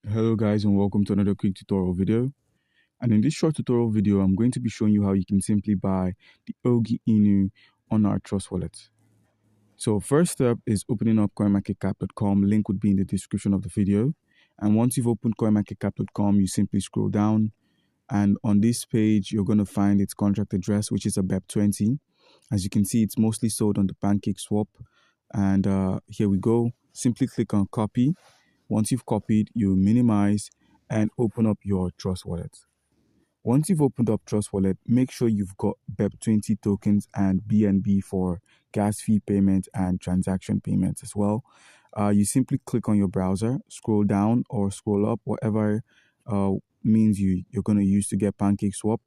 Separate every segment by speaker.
Speaker 1: Hello guys, and welcome to another quick tutorial video. And in this short tutorial video, I'm going to be showing you how you can simply buy the Oggy Inu on our Trust wallet. So first step is opening up coinmarketcap.com. Link would be in the description of the video. And once you've opened coinmarketcap.com, you simply scroll down, and on this page you're going to find its contract address, which is a BEP20. As you can see, it's mostly sold on the Pancake Swap. And here we go. Simply click on copy. Once you've copied, you minimize and open up your Trust wallet. Once you've opened up Trust wallet, make sure you've got BEP20 tokens and BNB for gas fee payment and transaction payments as well. You simply click on your browser, scroll down or scroll up, whatever means you're going to use to get Pancake Swap.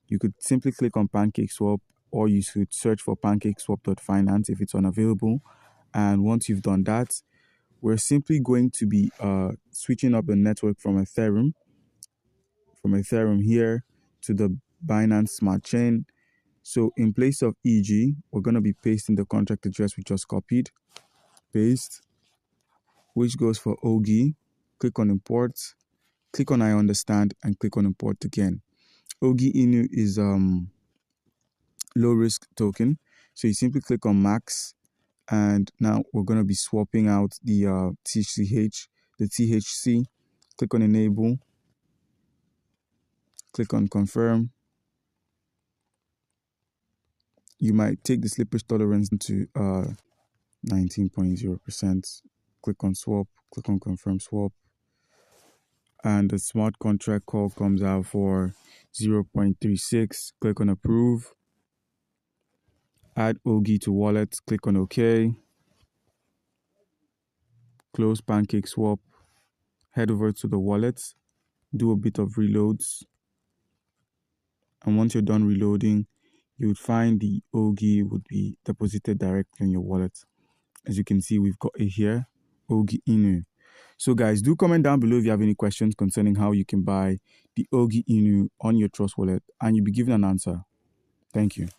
Speaker 1: You could simply click on Pancake Swap, or you should search for pancakeswap.finance if it's unavailable. And once you've done that, we're simply going to be switching up the network from Ethereum here to the Binance Smart Chain. So in place of EG, we're going to be pasting the contract address we just copied. Paste, which goes for Oggy. Click on import, click on I understand, and click on import again. Oggy Inu is low risk token. So you simply click on max. And now we're going to be swapping out the THC. Click on enable. Click on confirm. You might take the slippage tolerance into 19.0%. Click on swap. Click on confirm swap. And the smart contract call comes out for 0.36. Click on approve. Add Oggy to wallet. Click on OK. Close Pancake Swap. Head over to the wallet. Do a bit of reloads. And once you're done reloading, you would find the Oggy would be deposited directly in your wallet. As you can see, we've got it here, Oggy Inu. So guys, do comment down below if you have any questions concerning how you can buy the Oggy Inu on your Trust wallet, and you'll be given an answer. Thank you.